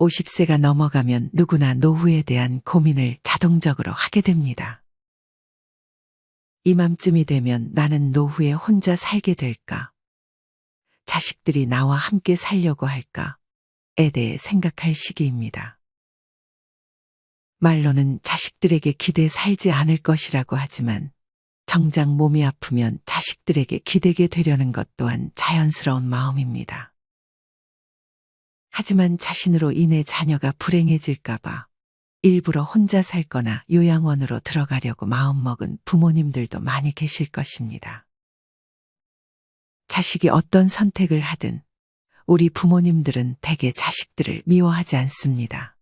50세가 넘어가면 누구나 노후에 대한 고민을 자동적으로 하게 됩니다. 이맘쯤이 되면 나는 노후에 혼자 살게 될까? 자식들이 나와 함께 살려고 할까?에 대해 생각할 시기입니다. 말로는 자식들에게 기대 살지 않을 것이라고 하지만 정작 몸이 아프면 자식들에게 기대게 되려는 것 또한 자연스러운 마음입니다. 하지만 자신으로 인해 자녀가 불행해질까봐 일부러 혼자 살거나 요양원으로 들어가려고 마음먹은 부모님들도 많이 계실 것입니다. 자식이 어떤 선택을 하든 우리 부모님들은 대개 자식들을 미워하지 않습니다.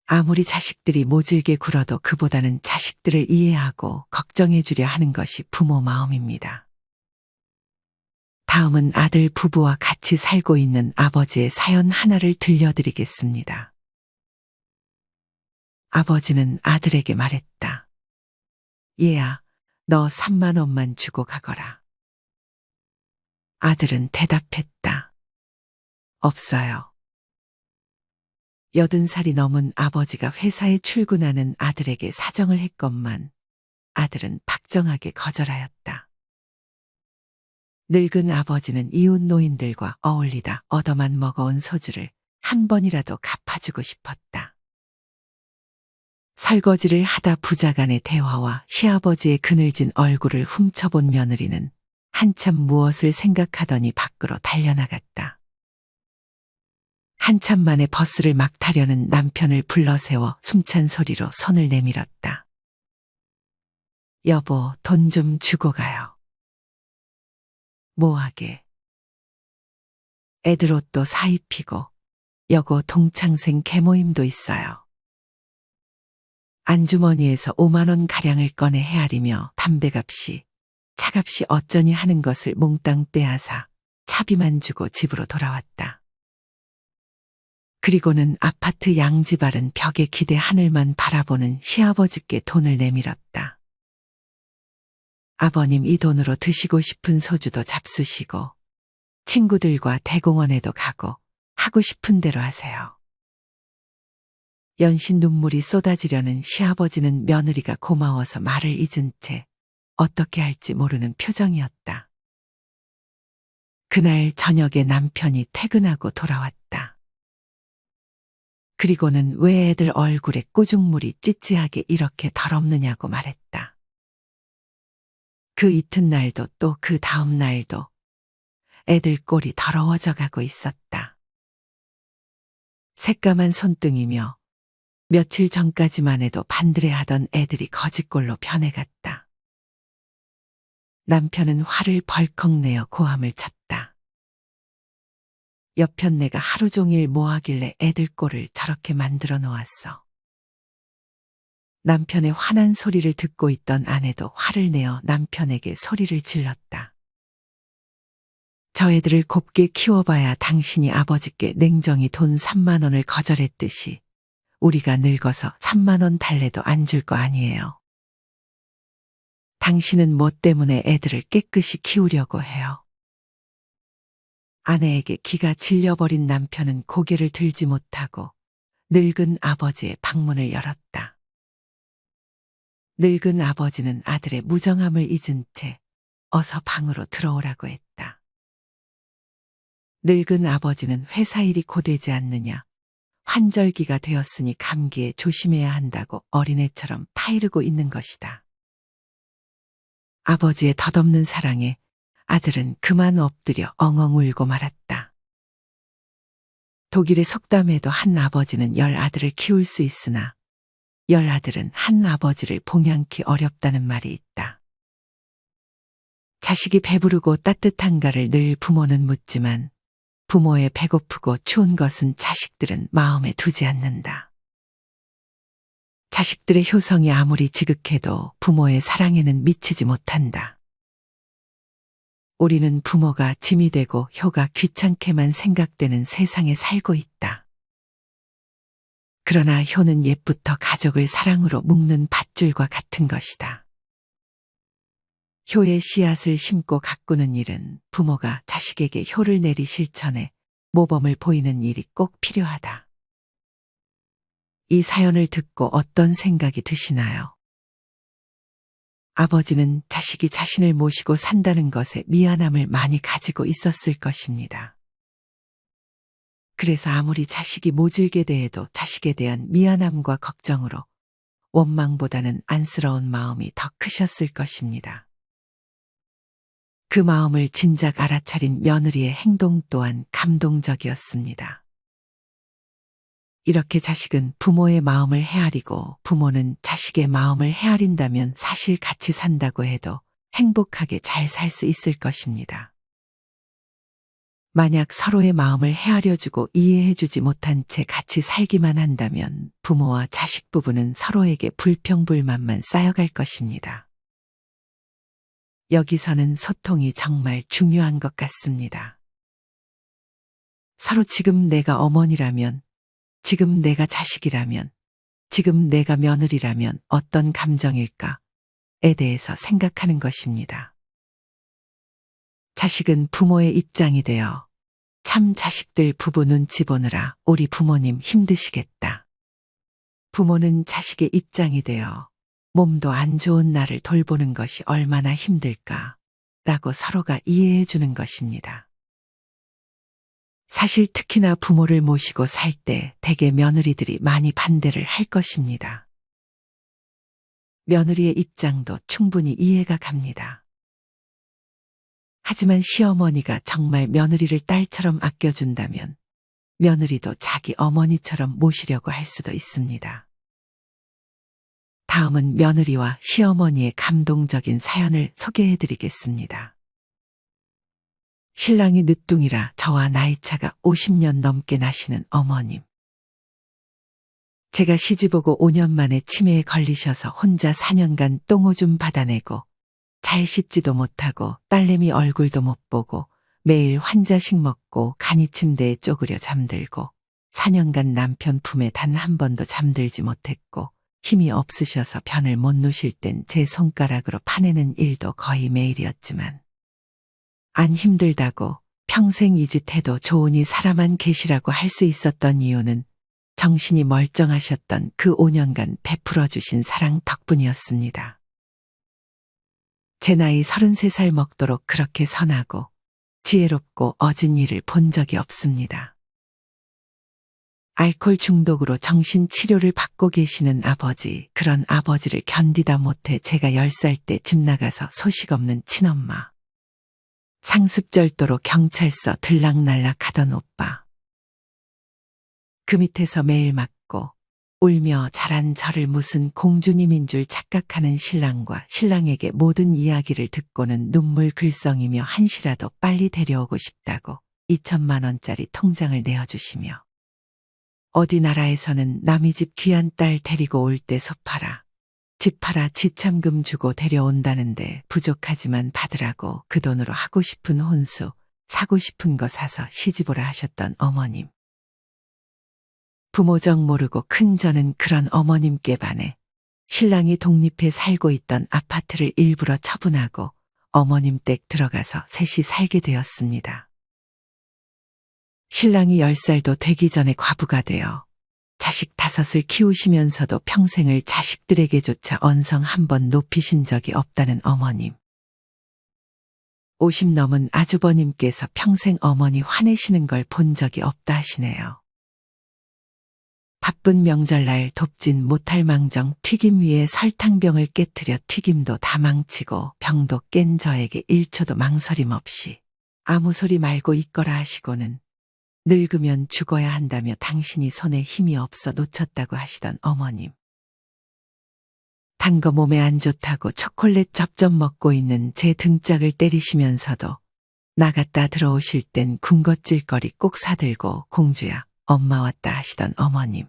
아무리 자식들이 모질게 굴어도 그보다는 자식들을 이해하고 걱정해 주려 하는 것이 부모 마음입니다. 다음은 아들 부부와 같이 살고 있는 아버지의 사연 하나를 들려드리겠습니다. 아버지는 아들에게 말했다. 얘야, 너 3만 원만 주고 가거라. 아들은 대답했다. 없어요. 80살이 넘은 아버지가 회사에 출근하는 아들에게 사정을 했건만 아들은 박정하게 거절하였다. 늙은 아버지는 이웃 노인들과 어울리다 얻어만 먹어온 소주를 한 번이라도 갚아주고 싶었다. 설거지를 하다 부자간의 대화와 시아버지의 그늘진 얼굴을 훔쳐본 며느리는 한참 무엇을 생각하더니 밖으로 달려나갔다. 한참 만에 버스를 막 타려는 남편을 불러세워 숨찬 소리로 손을 내밀었다. 여보, 돈 좀 주고 가요. 뭐하게? 애들 옷도 사 입히고 여고 동창생 개모임도 있어요. 안주머니에서 5만 원 가량을 꺼내 헤아리며 담배값이 차값이 어쩌니 하는 것을 몽땅 빼앗아 차비만 주고 집으로 돌아왔다. 그리고는 아파트 양지 바른 벽에 기대 하늘만 바라보는 시아버지께 돈을 내밀었다. 아버님, 이 돈으로 드시고 싶은 소주도 잡수시고 친구들과 대공원에도 가고 하고 싶은 대로 하세요. 연신 눈물이 쏟아지려는 시아버지는 며느리가 고마워서 말을 잊은 채 어떻게 할지 모르는 표정이었다. 그날 저녁에 남편이 퇴근하고 돌아왔다. 그리고는 왜 애들 얼굴에 꾸중물이 찌찌하게 이렇게 더럽느냐고 말했다. 그 이튿날도 또 그 다음 날도 애들 꼴이 더러워져 가고 있었다. 새까만 손등이며 며칠 전까지만 해도 반들해하던 애들이 거짓골로 변해갔다. 남편은 화를 벌컥 내어 고함을 쳤다. 여편네가 하루 종일 뭐하길래 애들 꼴을 저렇게 만들어 놓았어. 남편의 화난 소리를 듣고 있던 아내도 화를 내어 남편에게 소리를 질렀다. 저 애들을 곱게 키워봐야 당신이 아버지께 냉정히 돈 3만 원을 거절했듯이 우리가 늙어서 3만 원 달래도 안 줄 거 아니에요. 당신은 뭐 때문에 애들을 깨끗이 키우려고 해요. 아내에게 기가 질려버린 남편은 고개를 들지 못하고 늙은 아버지의 방문을 열었다. 늙은 아버지는 아들의 무정함을 잊은 채 어서 방으로 들어오라고 했다. 늙은 아버지는 회사 일이 고되지 않느냐, 환절기가 되었으니 감기에 조심해야 한다고 어린애처럼 타이르고 있는 것이다. 아버지의 덧없는 사랑에 아들은 그만 엎드려 엉엉 울고 말았다. 독일의 속담에도 한 아버지는 10아들을 키울 수 있으나 10아들은 한 아버지를 봉양키 어렵다는 말이 있다. 자식이 배부르고 따뜻한가를 늘 부모는 묻지만 부모의 배고프고 추운 것은 자식들은 마음에 두지 않는다. 자식들의 효성이 아무리 지극해도 부모의 사랑에는 미치지 못한다. 우리는 부모가 짐이 되고 효가 귀찮게만 생각되는 세상에 살고 있다. 그러나 효는 옛부터 가족을 사랑으로 묶는 밧줄과 같은 것이다. 효의 씨앗을 심고 가꾸는 일은 부모가 자식에게 효를 내리 실천해 모범을 보이는 일이 꼭 필요하다. 이 사연을 듣고 어떤 생각이 드시나요? 아버지는 자식이 자신을 모시고 산다는 것에 미안함을 많이 가지고 있었을 것입니다. 그래서 아무리 자식이 모질게 대해도 자식에 대한 미안함과 걱정으로 원망보다는 안쓰러운 마음이 더 크셨을 것입니다. 그 마음을 진작 알아차린 며느리의 행동 또한 감동적이었습니다. 이렇게 자식은 부모의 마음을 헤아리고 부모는 자식의 마음을 헤아린다면 사실 같이 산다고 해도 행복하게 잘 살 수 있을 것입니다. 만약 서로의 마음을 헤아려주고 이해해주지 못한 채 같이 살기만 한다면 부모와 자식 부부는 서로에게 불평불만만 쌓여갈 것입니다. 여기서는 소통이 정말 중요한 것 같습니다. 서로 지금 내가 어머니라면, 지금 내가 자식이라면, 지금 내가 며느리라면 어떤 감정일까에 대해서 생각하는 것입니다. 자식은 부모의 입장이 되어 참 자식들 부부 눈치 보느라 우리 부모님 힘드시겠다. 부모는 자식의 입장이 되어 몸도 안 좋은 나를 돌보는 것이 얼마나 힘들까 라고 서로가 이해해 주는 것입니다. 사실 특히나 부모를 모시고 살 때 대개 며느리들이 많이 반대를 할 것입니다. 며느리의 입장도 충분히 이해가 갑니다. 하지만 시어머니가 정말 며느리를 딸처럼 아껴준다면 며느리도 자기 어머니처럼 모시려고 할 수도 있습니다. 다음은 며느리와 시어머니의 감동적인 사연을 소개해 드리겠습니다. 신랑이 늦둥이라 저와 나이차가 50년 넘게 나시는 어머님. 제가 시집오고 5년 만에 치매에 걸리셔서 혼자 4년간 똥오줌 받아내고 잘 씻지도 못하고 딸내미 얼굴도 못 보고 매일 환자식 먹고 간이 침대에 쪼그려 잠들고 4년간 남편 품에 단 한 번도 잠들지 못했고 힘이 없으셔서 편을 못 놓으실 땐 제 손가락으로 파내는 일도 거의 매일이었지만 안 힘들다고 평생 이 짓 해도 좋으니 사람만 계시라고 할 수 있었던 이유는 정신이 멀쩡하셨던 그 5년간 베풀어 주신 사랑 덕분이었습니다. 제 나이 33살 먹도록 그렇게 선하고 지혜롭고 어진 일을 본 적이 없습니다. 알코올 중독으로 정신치료를 받고 계시는 아버지, 그런 아버지를 견디다 못해 제가 10살 때 집 나가서 소식 없는 친엄마, 상습절도로 경찰서 들락날락 하던 오빠, 그 밑에서 매일 맞고 울며 자란 저를 무슨 공주님인 줄 착각하는 신랑과 신랑에게 모든 이야기를 듣고는 눈물 글썽이며 한시라도 빨리 데려오고 싶다고 2천만 원짜리 통장을 내어주시며 어디 나라에서는 남의 집 귀한 딸 데리고 올 때 소 팔아, 집 팔아 지참금 주고 데려온다는데 부족하지만 받으라고 그 돈으로 하고 싶은 혼수, 사고 싶은 거 사서 시집오라 하셨던 어머님. 부모정 모르고 큰 저는 그런 어머님께 반해 신랑이 독립해 살고 있던 아파트를 일부러 처분하고 어머님 댁 들어가서 셋이 살게 되었습니다. 신랑이 10살도 되기 전에 과부가 되어 자식 5을 키우시면서도 평생을 자식들에게조차 언성 한 번 높이신 적이 없다는 어머님. 50 넘은 아주버님께서 평생 어머니 화내시는 걸 본 적이 없다 하시네요. 바쁜 명절날 돕진 못할 망정 튀김 위에 설탕병을 깨트려 튀김도 다 망치고 병도 깬 저에게 1초도 망설임 없이 아무 소리 말고 있거라 하시고는 늙으면 죽어야 한다며 당신이 손에 힘이 없어 놓쳤다고 하시던 어머님. 단 거 몸에 안 좋다고 초콜릿 접점 먹고 있는 제 등짝을 때리시면서도 나갔다 들어오실 땐 군것질거리 꼭 사들고 공주야 엄마 왔다 하시던 어머님.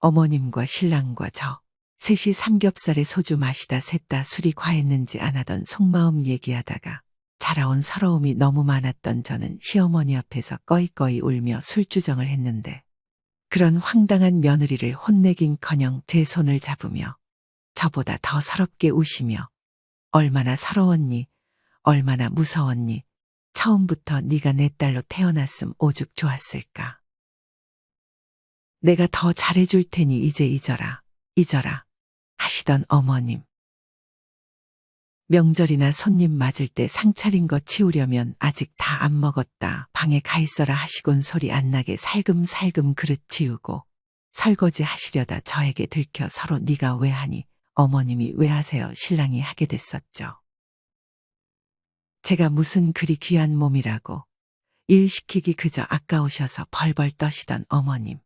어머님과 신랑과 저 셋이 삼겹살에 소주 마시다 셋 다 술이 과했는지 안 하던 속마음 얘기하다가 자라온 서러움이 너무 많았던 저는 시어머니 앞에서 꺼이꺼이 울며 술주정을 했는데 그런 황당한 며느리를 혼내긴커녕 제 손을 잡으며 저보다 더 서럽게 우시며 얼마나 서러웠니, 얼마나 무서웠니, 처음부터 네가 내 딸로 태어났음 오죽 좋았을까. 내가 더 잘해줄 테니 이제 잊어라, 잊어라 하시던 어머님. 명절이나 손님 맞을 때 상 차린 거 치우려면 아직 다 안 먹었다. 방에 가 있어라 하시곤 소리 안 나게 살금살금 그릇 치우고 설거지 하시려다 저에게 들켜 서로 네가 왜 하니 어머님이 왜 하세요 신랑이 하게 됐었죠. 제가 무슨 그리 귀한 몸이라고 일 시키기 그저 아까우셔서 벌벌 떠시던 어머님.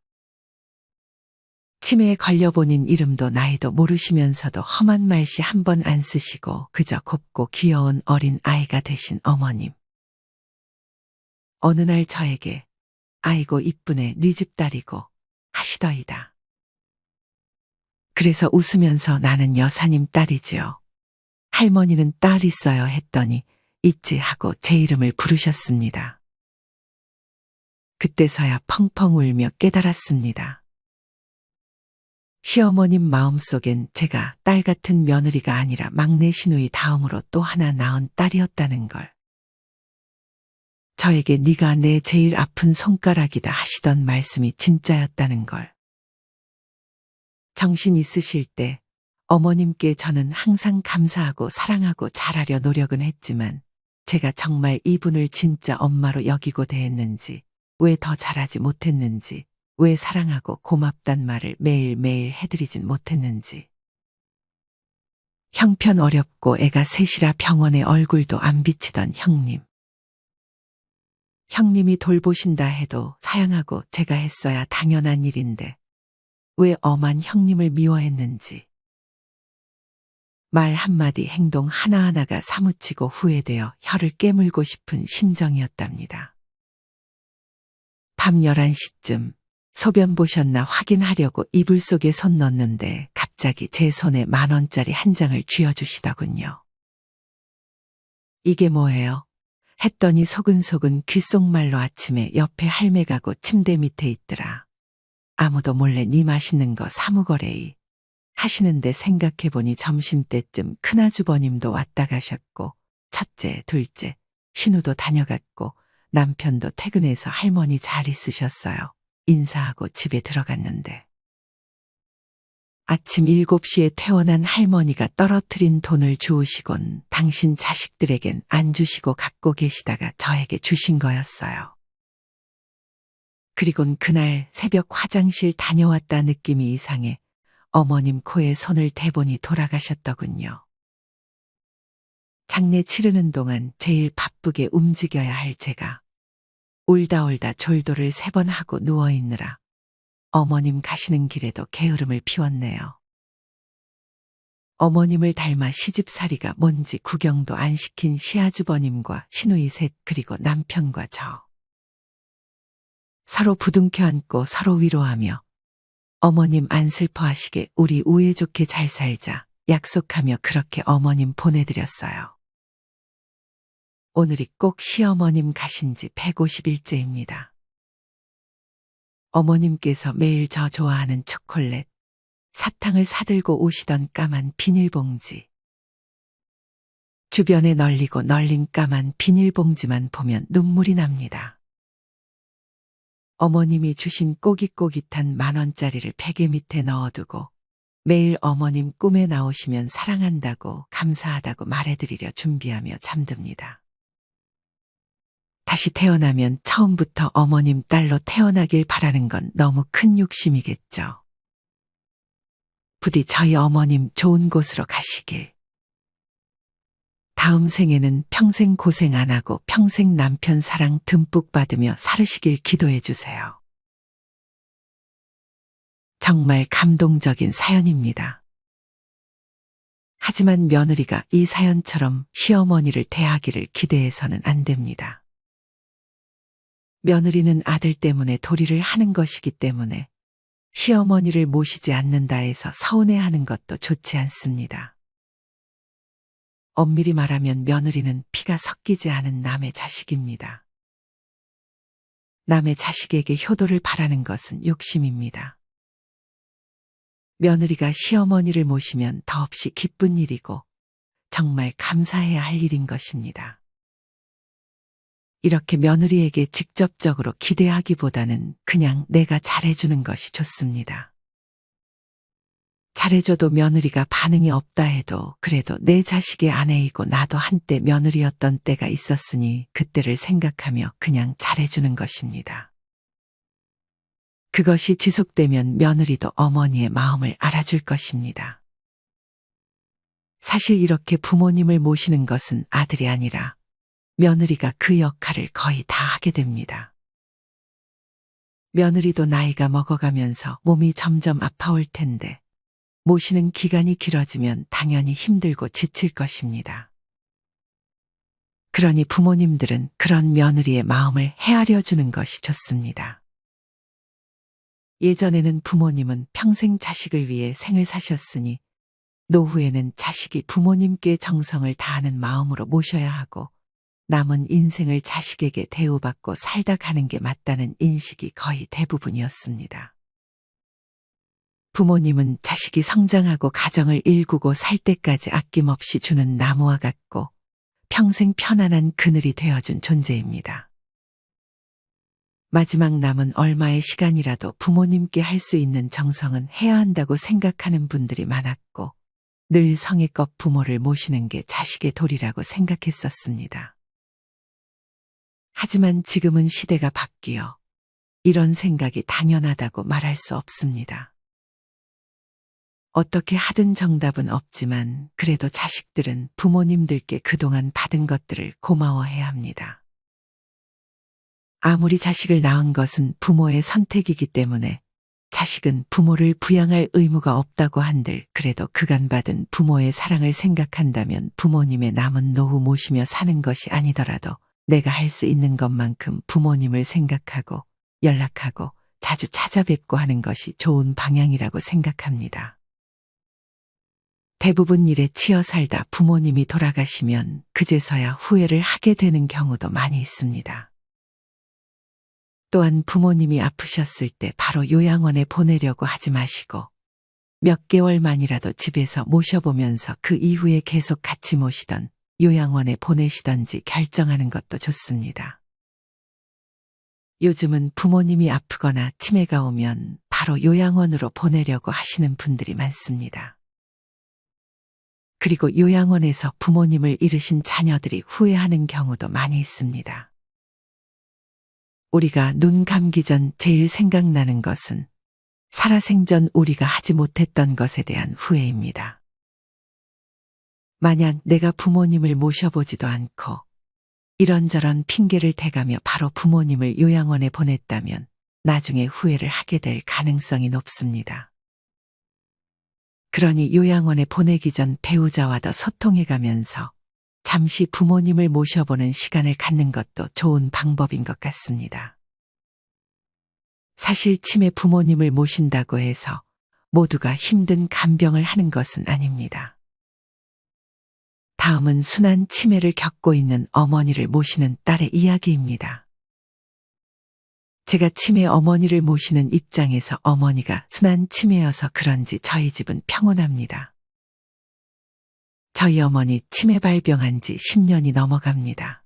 치매에 걸려 본인 이름도 나이도 모르시면서도 험한 말씨 한 번 안 쓰시고 그저 곱고 귀여운 어린 아이가 되신 어머님. 어느 날 저에게 아이고 이쁘네 네 집 딸이고 하시더이다. 그래서 웃으면서 나는 여사님 딸이지요. 할머니는 딸 있어요 했더니 있지 하고 제 이름을 부르셨습니다. 그때서야 펑펑 울며 깨달았습니다. 시어머님 마음속엔 제가 딸 같은 며느리가 아니라 막내 시누이 다음으로 또 하나 낳은 딸이었다는 걸. 저에게 네가 내 제일 아픈 손가락이다 하시던 말씀이 진짜였다는 걸. 정신 있으실 때 어머님께 저는 항상 감사하고 사랑하고 잘하려 노력은 했지만 제가 정말 이분을 진짜 엄마로 여기고 대했는지, 왜 더 잘하지 못했는지, 왜 사랑하고 고맙단 말을 매일매일 해드리진 못했는지. 형편 어렵고 애가 셋이라 병원에 얼굴도 안 비치던 형님. 형님이 돌보신다 해도 사양하고 제가 했어야 당연한 일인데 왜 엄한 형님을 미워했는지. 말 한마디 행동 하나하나가 사무치고 후회되어 혀를 깨물고 싶은 심정이었답니다. 밤 11시쯤 소변 보셨나 확인하려고 이불 속에 손 넣었는데 갑자기 제 손에 10,000원짜리 한 장을 쥐어주시더군요. 이게 뭐예요? 했더니 소근소근 귓속말로 아침에 옆에 할매 가고 침대 밑에 있더라. 아무도 몰래 네 맛있는 거 사무거래이 하시는데 생각해보니 점심때쯤 큰아주버님도 왔다 가셨고 첫째, 둘째, 신우도 다녀갔고 남편도 퇴근해서 할머니 잘 있으셨어요. 인사하고 집에 들어갔는데 아침 7시에 퇴원한 할머니가 떨어뜨린 돈을 주우시곤 당신 자식들에겐 안 주시고 갖고 계시다가 저에게 주신 거였어요. 그리곤 그날 새벽 화장실 다녀왔다 느낌이 이상해 어머님 코에 손을 대보니 돌아가셨더군요. 장례 치르는 동안 제일 바쁘게 움직여야 할 제가 울다 졸도를 3번 하고 누워있느라 어머님 가시는 길에도 게으름을 피웠네요. 어머님을 닮아 시집살이가 뭔지 구경도 안 시킨 시아주버님과 시누이 셋 그리고 남편과 저. 서로 부둥켜 안고 서로 위로하며 어머님 안 슬퍼하시게 우리 우애 좋게 잘 살자 약속하며 그렇게 어머님 보내드렸어요. 오늘이 꼭 시어머님 가신 지 150일째입니다. 어머님께서 매일 저 좋아하는 초콜릿, 사탕을 사들고 오시던 까만 비닐봉지. 주변에 널리고 널린 까만 비닐봉지만 보면 눈물이 납니다. 어머님이 주신 꼬깃꼬깃한 10,000원짜리를 베개 밑에 넣어두고 매일 어머님 꿈에 나오시면 사랑한다고 감사하다고 말해드리려 준비하며 잠듭니다. 다시 태어나면 처음부터 어머님 딸로 태어나길 바라는 건 너무 큰 욕심이겠죠. 부디 저희 어머님 좋은 곳으로 가시길. 다음 생에는 평생 고생 안 하고 평생 남편 사랑 듬뿍 받으며 살으시길 기도해 주세요. 정말 감동적인 사연입니다. 하지만 며느리가 이 사연처럼 시어머니를 대하기를 기대해서는 안 됩니다. 며느리는 아들 때문에 도리를 하는 것이기 때문에 시어머니를 모시지 않는다 해서 서운해하는 것도 좋지 않습니다. 엄밀히 말하면 며느리는 피가 섞이지 않은 남의 자식입니다. 남의 자식에게 효도를 바라는 것은 욕심입니다. 며느리가 시어머니를 모시면 더없이 기쁜 일이고 정말 감사해야 할 일인 것입니다. 이렇게 며느리에게 직접적으로 기대하기보다는 그냥 내가 잘해주는 것이 좋습니다. 잘해줘도 며느리가 반응이 없다 해도 그래도 내 자식의 아내이고 나도 한때 며느리였던 때가 있었으니 그때를 생각하며 그냥 잘해주는 것입니다. 그것이 지속되면 며느리도 어머니의 마음을 알아줄 것입니다. 사실 이렇게 부모님을 모시는 것은 아들이 아니라 며느리가 그 역할을 거의 다 하게 됩니다. 며느리도 나이가 먹어가면서 몸이 점점 아파올 텐데 모시는 기간이 길어지면 당연히 힘들고 지칠 것입니다. 그러니 부모님들은 그런 며느리의 마음을 헤아려 주는 것이 좋습니다. 예전에는 부모님은 평생 자식을 위해 생을 사셨으니 노후에는 자식이 부모님께 정성을 다하는 마음으로 모셔야 하고 남은 인생을 자식에게 대우받고 살다 가는 게 맞다는 인식이 거의 대부분이었습니다. 부모님은 자식이 성장하고 가정을 일구고 살 때까지 아낌없이 주는 나무와 같고 평생 편안한 그늘이 되어준 존재입니다. 마지막 남은 얼마의 시간이라도 부모님께 할 수 있는 정성은 해야 한다고 생각하는 분들이 많았고 늘 성의껏 부모를 모시는 게 자식의 도리라고 생각했었습니다. 하지만 지금은 시대가 바뀌어 이런 생각이 당연하다고 말할 수 없습니다. 어떻게 하든 정답은 없지만 그래도 자식들은 부모님들께 그동안 받은 것들을 고마워해야 합니다. 아무리 자식을 낳은 것은 부모의 선택이기 때문에 자식은 부모를 부양할 의무가 없다고 한들 그래도 그간 받은 부모의 사랑을 생각한다면 부모님의 남은 노후 모시며 사는 것이 아니더라도 내가 할 수 있는 것만큼 부모님을 생각하고 연락하고 자주 찾아뵙고 하는 것이 좋은 방향이라고 생각합니다. 대부분 일에 치여 살다 부모님이 돌아가시면 그제서야 후회를 하게 되는 경우도 많이 있습니다. 또한 부모님이 아프셨을 때 바로 요양원에 보내려고 하지 마시고 몇 개월만이라도 집에서 모셔보면서 그 이후에 계속 같이 모시던 요양원에 보내시던지 결정하는 것도 좋습니다. 요즘은 부모님이 아프거나 치매가 오면 바로 요양원으로 보내려고 하시는 분들이 많습니다. 그리고 요양원에서 부모님을 잃으신 자녀들이 후회하는 경우도 많이 있습니다. 우리가 눈 감기 전 제일 생각나는 것은 살아생전 우리가 하지 못했던 것에 대한 후회입니다. 만약 내가 부모님을 모셔보지도 않고 이런저런 핑계를 대가며 바로 부모님을 요양원에 보냈다면 나중에 후회를 하게 될 가능성이 높습니다. 그러니 요양원에 보내기 전 배우자와 더 소통해가면서 잠시 부모님을 모셔보는 시간을 갖는 것도 좋은 방법인 것 같습니다. 사실 치매 부모님을 모신다고 해서 모두가 힘든 간병을 하는 것은 아닙니다. 다음은 순한 치매를 겪고 있는 어머니를 모시는 딸의 이야기입니다. 제가 치매 어머니를 모시는 입장에서 어머니가 순한 치매여서 그런지 저희 집은 평온합니다. 저희 어머니 치매 발병한 지 10년이 넘어갑니다.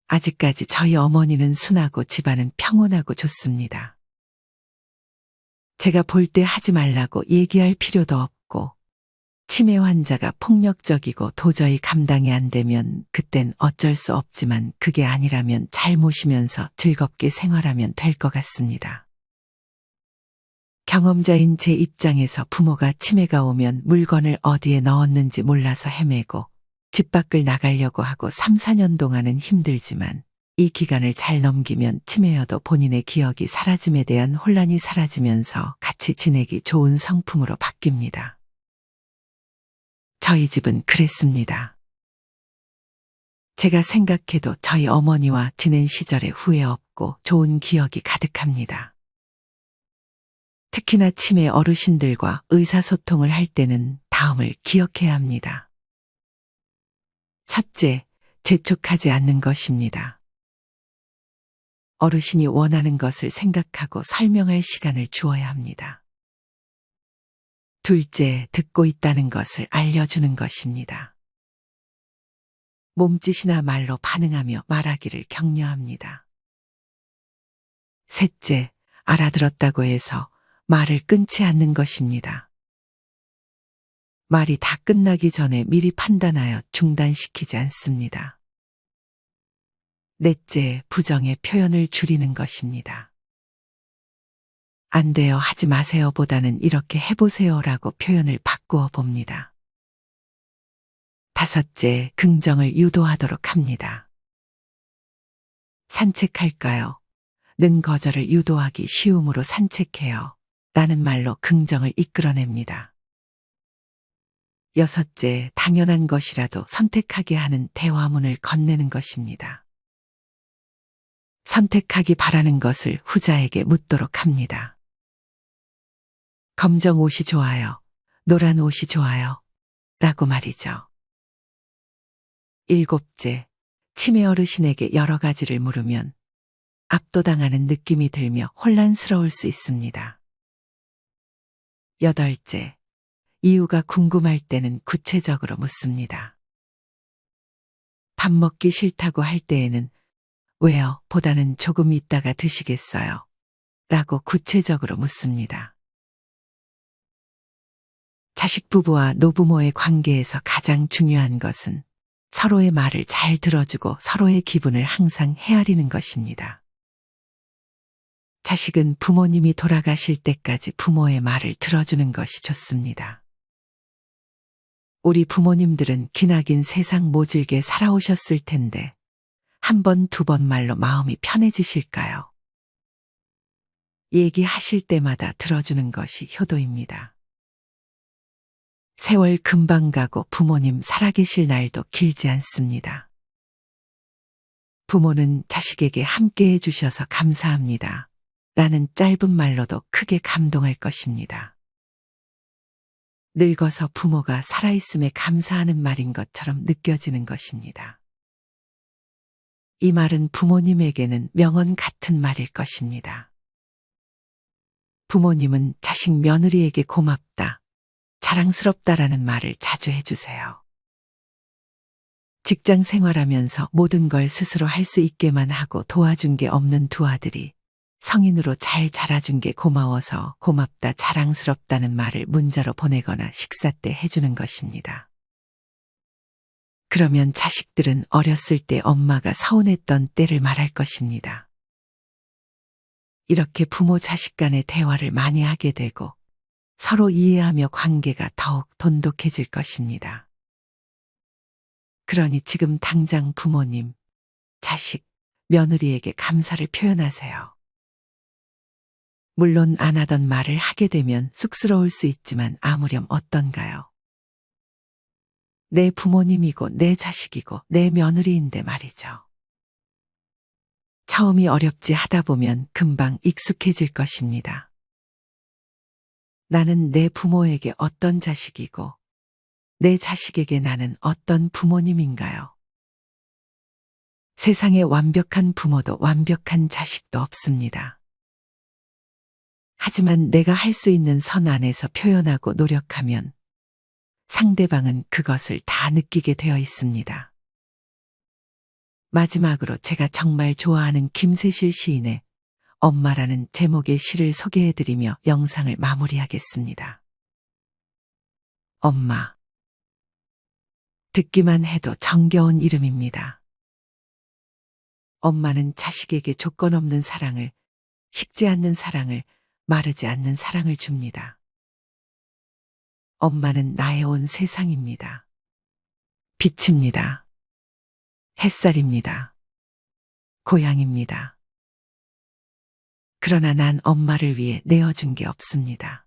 아직까지 저희 어머니는 순하고 집안은 평온하고 좋습니다. 제가 볼 때 하지 말라고 얘기할 필요도 없고 치매 환자가 폭력적이고 도저히 감당이 안 되면 그땐 어쩔 수 없지만 그게 아니라면 잘 모시면서 즐겁게 생활하면 될 것 같습니다. 경험자인 제 입장에서 부모가 치매가 오면 물건을 어디에 넣었는지 몰라서 헤매고 집 밖을 나가려고 하고 3, 4년 동안은 힘들지만 이 기간을 잘 넘기면 치매여도 본인의 기억이 사라짐에 대한 혼란이 사라지면서 같이 지내기 좋은 성품으로 바뀝니다. 저희 집은 그랬습니다. 제가 생각해도 저희 어머니와 지낸 시절에 후회 없고 좋은 기억이 가득합니다. 특히나 치매 어르신들과 의사소통을 할 때는 다음을 기억해야 합니다. 첫째, 재촉하지 않는 것입니다. 어르신이 원하는 것을 생각하고 설명할 시간을 주어야 합니다. 둘째, 듣고 있다는 것을 알려주는 것입니다. 몸짓이나 말로 반응하며 말하기를 격려합니다. 셋째, 알아들었다고 해서 말을 끊지 않는 것입니다. 말이 다 끝나기 전에 미리 판단하여 중단시키지 않습니다. 넷째, 부정의 표현을 줄이는 것입니다. 안 돼요, 하지 마세요 보다는 이렇게 해보세요라고 표현을 바꾸어 봅니다. 다섯째, 긍정을 유도하도록 합니다. 산책할까요? 는 거절을 유도하기 쉬움으로 산책해요. 라는 말로 긍정을 이끌어냅니다. 여섯째, 당연한 것이라도 선택하게 하는 대화문을 건네는 것입니다. 선택하기 바라는 것을 후자에게 묻도록 합니다. 검정 옷이 좋아요. 노란 옷이 좋아요. 라고 말이죠. 일곱째, 치매 어르신에게 여러 가지를 물으면 압도당하는 느낌이 들며 혼란스러울 수 있습니다. 여덟째, 이유가 궁금할 때는 구체적으로 묻습니다. 밥 먹기 싫다고 할 때에는 왜요? 보다는 조금 있다가 드시겠어요? 라고 구체적으로 묻습니다. 자식 부부와 노부모의 관계에서 가장 중요한 것은 서로의 말을 잘 들어주고 서로의 기분을 항상 헤아리는 것입니다. 자식은 부모님이 돌아가실 때까지 부모의 말을 들어주는 것이 좋습니다. 우리 부모님들은 기나긴 세상 모질게 살아오셨을 텐데 한 번, 두 번 말로 마음이 편해지실까요? 얘기하실 때마다 들어주는 것이 효도입니다. 세월 금방 가고 부모님 살아계실 날도 길지 않습니다. 부모는 자식에게 함께 해주셔서 감사합니다. 라는 짧은 말로도 크게 감동할 것입니다. 늙어서 부모가 살아있음에 감사하는 말인 것처럼 느껴지는 것입니다. 이 말은 부모님에게는 명언 같은 말일 것입니다. 부모님은 자식 며느리에게 고맙다, 자랑스럽다라는 말을 자주 해주세요. 직장 생활하면서 모든 걸 스스로 할 수 있게만 하고 도와준 게 없는 두 아들이 성인으로 잘 자라준 게 고마워서 고맙다, 자랑스럽다는 말을 문자로 보내거나 식사 때 해주는 것입니다. 그러면 자식들은 어렸을 때 엄마가 서운했던 때를 말할 것입니다. 이렇게 부모 자식 간의 대화를 많이 하게 되고 서로 이해하며 관계가 더욱 돈독해질 것입니다. 그러니 지금 당장 부모님, 자식, 며느리에게 감사를 표현하세요. 물론 안 하던 말을 하게 되면 쑥스러울 수 있지만 아무렴 어떤가요? 내 부모님이고 내 자식이고 내 며느리인데 말이죠. 처음이 어렵지 하다 보면 금방 익숙해질 것입니다. 나는 내 부모에게 어떤 자식이고 내 자식에게 나는 어떤 부모님인가요? 세상에 완벽한 부모도 완벽한 자식도 없습니다. 하지만 내가 할 수 있는 선 안에서 표현하고 노력하면 상대방은 그것을 다 느끼게 되어 있습니다. 마지막으로 제가 정말 좋아하는 김세실 시인의 엄마라는 제목의 시를 소개해드리며 영상을 마무리하겠습니다. 엄마. 듣기만 해도 정겨운 이름입니다. 엄마는 자식에게 조건 없는 사랑을, 식지 않는 사랑을, 마르지 않는 사랑을 줍니다. 엄마는 나의 온 세상입니다. 빛입니다. 햇살입니다. 고향입니다. 그러나 난 엄마를 위해 내어준 게 없습니다.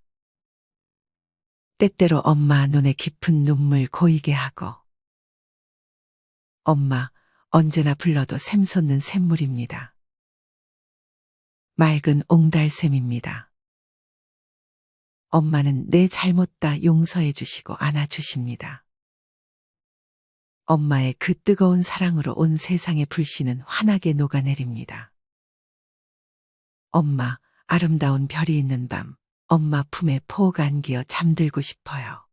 때때로 엄마 눈에 깊은 눈물 고이게 하고 엄마 언제나 불러도 샘솟는 샘물입니다. 맑은 옹달샘입니다. 엄마는 내 잘못 다 용서해 주시고 안아주십니다. 엄마의 그 뜨거운 사랑으로 온 세상의 불씨는 환하게 녹아내립니다. 엄마, 아름다운 별이 있는 밤, 엄마 품에 폭 안기어 잠들고 싶어요.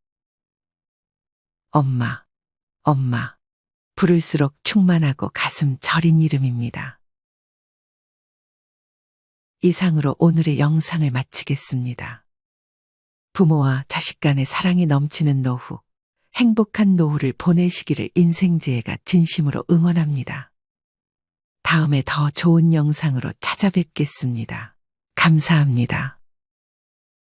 엄마, 엄마, 부를수록 충만하고 가슴 저린 이름입니다. 이상으로 오늘의 영상을 마치겠습니다. 부모와 자식 간의 사랑이 넘치는 노후, 행복한 노후를 보내시기를 인생지혜가 진심으로 응원합니다. 다음에 더 좋은 영상으로 찾아뵙겠습니다. 감사합니다.